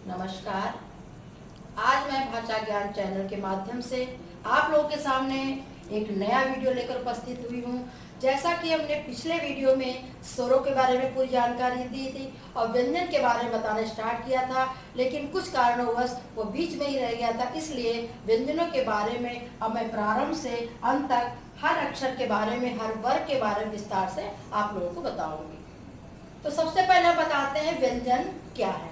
नमस्कार। आज मैं भाषा ज्ञान चैनल के माध्यम से आप लोगों के सामने एक नया वीडियो लेकर उपस्थित हुई हूँ। जैसा कि हमने पिछले वीडियो में स्वरों के बारे में पूरी जानकारी दी थी और व्यंजन के बारे में बताना स्टार्ट किया था, लेकिन कुछ कारणवश वो बीच में ही रह गया था। इसलिए व्यंजनों के बारे में अब मैं प्रारंभ से अंत तक हर अक्षर के बारे में, हर वर्ग के बारे में विस्तार से आप लोगों को बताऊंगी। तो सबसे पहले बताते हैं व्यंजन क्या है।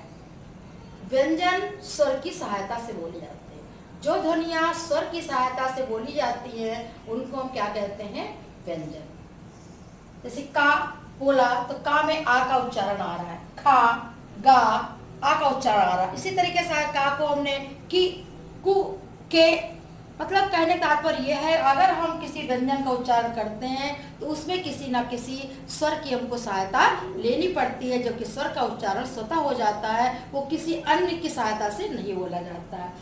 व्यंजन स्वर की सहायता से बोले जाते हैं। जो ध्वनियां स्वर की सहायता से बोली जाती हैं उनको हम क्या कहते हैं? व्यंजन। जैसे का बोला तो का में आ का उच्चारण आ रहा है, खा गा आ का उच्चारण आ रहा है। इसी तरीके से का को हमने की कु के, मतलब कहने का तात्पर्य यह है अगर हम किसी व्यंजन का उच्चारण करते हैं तो उसमें किसी न किसी स्वर की हमको सहायता लेनी पड़ती है, जो कि स्वर का उच्चारण स्वतः हो जाता है, वो किसी अन्य की सहायता से नहीं बोला जाता है।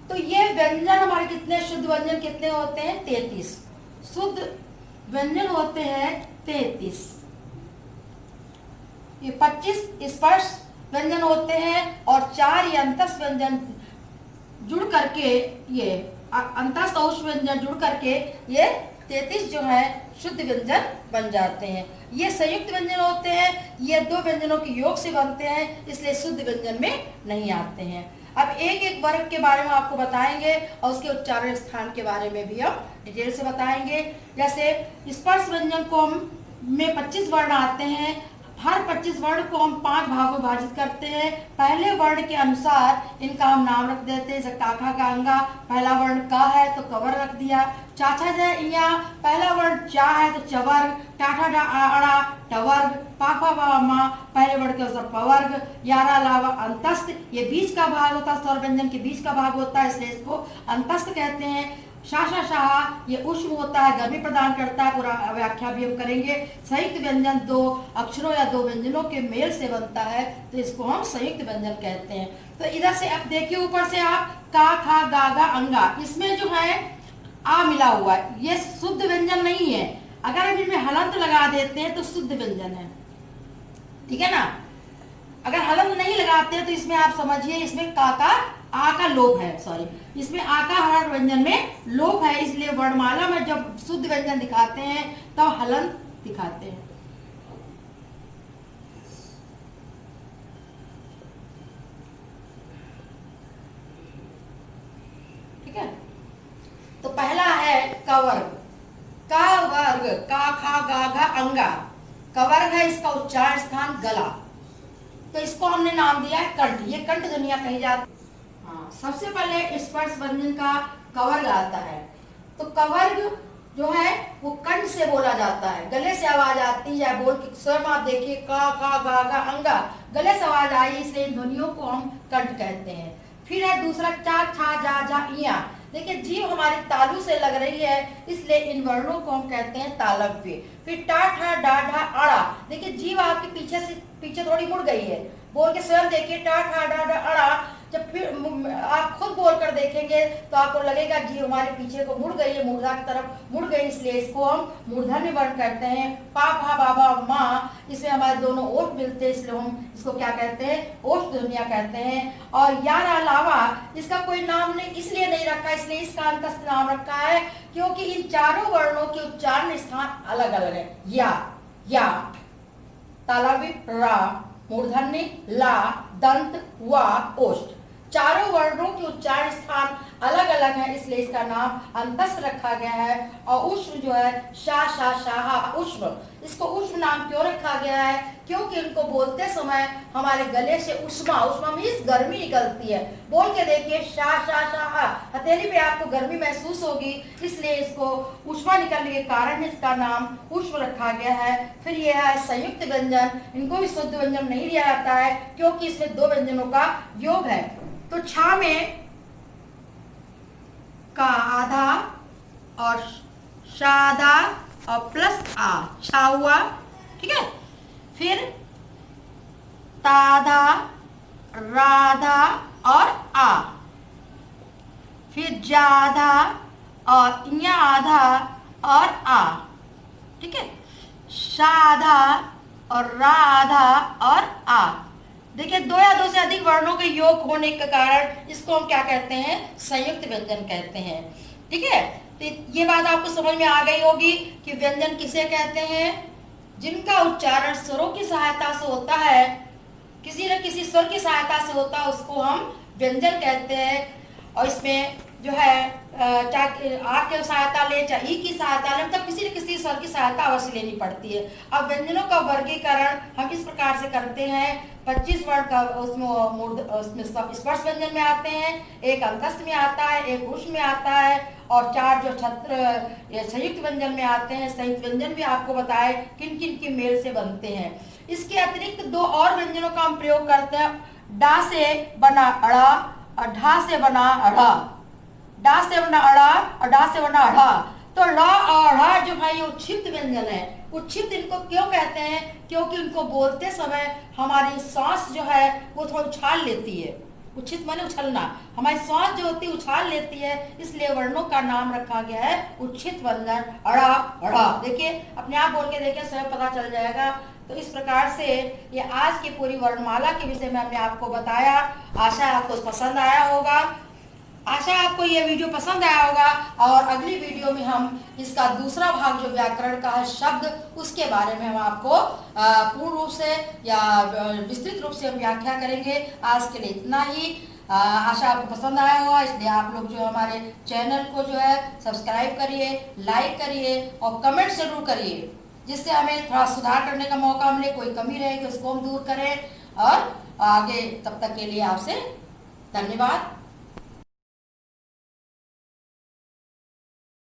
तो ये व्यंजन हमारे कितने शुद्ध व्यंजन कितने होते हैं? 33 शुद्ध व्यंजन होते हैं 33। ये 25 स्पर्श व्यंजन होते हैं और 4 ये अंतस्थ व्यंजन जुड़ करके, ये अंतस्थ औष्ठ व्यंजन जुड़ करके ये 33 जो है शुद्ध व्यंजन बन जाते हैं। ये संयुक्त व्यंजन होते हैं, ये दो व्यंजनों के योग से बनते हैं, इसलिए शुद्ध व्यंजन में नहीं आते हैं। अब एक एक वर्ग के बारे में आपको बताएंगे और उसके उच्चारण स्थान के बारे में भी हम डिटेल से बताएंगे। जैसे स्पर्श व्यंजन को में 25 वर्ण आते हैं। हर 25 वर्ण को हम 5 भागों में विभाजित करते हैं। पहले वर्ण के अनुसार इनका हम नाम रख देते हैं। जैसे काखा का अंगा, पहला वर्ण का है तो कवर रख दिया। चाचा जय इया, पहला वर्ण चा है तो चवर्ग। टाठा डा अड़ा टवर्ग। पापा बाबा माँ, पहले वर्ण के अनुसार पवर्ग। यारा लावा अंतस्थ, ये बीच का भाग होता है, स्वर व्यंजन के बीच का भाग होता है, इसलिए इसको अंतस्थ कहते हैं। शाशा शाह, ये उष्म होता है, गर्मी प्रदान करता है, पूरा व्याख्या भी हम करेंगे। संयुक्त व्यंजन 2 अक्षरों या 2 व्यंजनों के मेल से बनता है तो इसको हम संयुक्त व्यंजन कहते हैं। तो इधर से अब देखिए, ऊपर से आप का खा गा गा अंगा, इसमें जो है आ मिला हुआ है, ये शुद्ध व्यंजन नहीं है। अगर हम इनमें हलंत लगा देते हैं तो शुद्ध व्यंजन है, ठीक है ना। अगर हलंत नहीं लगाते हैं तो इसमें आप समझिए, इसमें का आ का लोप है, सॉरी, इसमें आ का हर व्यंजन में लोप है, इसलिए वर्णमाला में जब शुद्ध व्यंजन दिखाते हैं तब तो हलंत दिखाते हैं। ठीक है, तो पहला है कवर्ग। का वर्ग, का खा गा घा अंगा, कवर्ग है, इसका उच्चारण स्थान गला, तो इसको हमने नाम दिया है कंठ। ये कंठ ध्वनियां कही जाती। हाँ, सबसे पहले स्पर्श व्यंजन का कवर्ग आता है। तो कवर्ग जो है वो कंठ से बोला जाता है, गले से आवाज आती है। बोल के स्वर में आप देखिए, का गा गा अंगा, गले से आवाज आई, इसलिए इन ध्वनियों को हम कंठ कहते हैं। फिर है दूसरा चा छा जा जा इया। देखिए, जीभ हमारी तालू से लग रही है, इसलिए इन वर्णों को हम कहते हैं तालव्य। फिर टा ठा डा ढा अड़ा, देखिए जीभ आपके पीछे थोड़ी मुड़ गई है। बोल के स्वयं देखिए, टा ठा डा ढा अड़ा। जब फिर आप खुद बोलकर देखेंगे तो आपको लगेगा जीभ हमारे पीछे को मुड़ गई है, मूर्धा की तरफ मुड़ गई, इसलिए इसको हम मूर्धन्य वर्ण कहते हैं। पा भा बाबा माँ, इसमें हमारे दोनों ओठ मिलते हैं, इसलिए हम इसको क्या कहते हैं? ओठ ध्वनियां कहते हैं। और यारा लावा, इसका कोई नाम नहीं इसलिए नहीं रखा, इसलिए इसका अंतस्थ नाम रखा है क्योंकि इन चारों वर्णों के उच्चारण स्थान अलग अलग है। या तालव्य रा, मूर्धन्य ला, दंत वा, ओष्ठ, चारों वर्णों के उच्चारण स्थान अलग अलग है, इसलिए इसका नाम अंतस्थ रखा गया है। और उष्म जो है शा शा शाहा उष्म, इसको उष्म नाम क्यों रखा गया है? क्योंकि इनको बोलते समय हमारे गले से उष्मा मीन्स गर्मी निकलती है। बोल के देखिए, शा शा शाहा, हथेली पे आपको गर्मी महसूस होगी, इसलिए इसको उष्मा निकलने के कारण इसका नाम उष्म रखा गया है। फिर यह है संयुक्त व्यंजन, इनको भी शुद्ध व्यंजन नहीं दिया जाता है क्योंकि इसमें 2 व्यंजनों का योग है। तो छा में का आधा और शादा और प्लस आ, छा हुआ, ठीक है। फिर ताधा, राधा और आ, फिर जाधा और इया आधा और आ, ठीक है। शाधा और राधा और आ, देखिए, दो या दो से अधिक वर्णों के योग होने के कारण इसको हम क्या कहते हैं, संयुक्त व्यंजन कहते हैं। ठीक है, तो ये बात आपको समझ में आ गई होगी कि व्यंजन किसे कहते हैं, जिनका उच्चारण स्वरों की सहायता से होता है, किसी न किसी स्वर की सहायता से होता है, उसको हम व्यंजन कहते हैं। और इसमें जो है चाहे आ की सहायता ले, चाहे ई की सहायता ले, मतलब किसी न किसी स्वर की सहायता अवश्य लेनी पड़ती है। अब व्यंजनों का वर्गीकरण हम इस प्रकार से करते हैं, 25 वर्ण का उसमें स्पर्श व्यंजन में आते हैं, एक अंतस्थ में आता है, एक उष्ण में आता है, और 4 जो छत्र संयुक्त व्यंजन में आते हैं। संयुक्त व्यंजन भी आपको बताए किन किन के मेल से बनते हैं। इसके अतिरिक्त 2 और व्यंजनों का हम प्रयोग करते हैं, डा से बना अड़ा और ढा से बना अढ़ा, डा से बना अड़ा और डा से बना अढ़ा। तो ला और ढ़ा जो भाई उच्छिप्त व्यंजन है। उच्छिप्त इनको क्यों कहते हैं, क्योंकि उनको बोलते समय हमारी सांस जो है वो थोड़ा उछाल लेती है। उच्छित माने उछलना, हमारी सांस जो होती है उछाल लेती है, इसलिए वर्णों का नाम रखा गया है उच्छित व्यंजन, अड़ा अड़ा। देखिए, अपने आप बोल के देखिए, स्वयं पता चल जाएगा। तो इस प्रकार से ये आज की पूरी वर्णमाला के विषय में हमने आपको बताया। आशा आपको पसंद आया होगा, आशा आपको ये वीडियो पसंद आया होगा। और अगली वीडियो में हम इसका दूसरा भाग जो व्याकरण का है शब्द, उसके बारे में हम आपको पूर्ण रूप से या विस्तृत रूप से हम व्याख्या करेंगे। आज के लिए इतना ही। आशा आपको पसंद आया होगा, इसलिए आप लोग जो हमारे चैनल को जो है सब्सक्राइब करिए, लाइक करिए और कमेंट जरूर करिए, जिससे हमें थोड़ा सुधार करने का मौका मिले। कोई कमी रहेगी उसको हम दूर करें। और आगे तब तक के लिए आपसे धन्यवाद।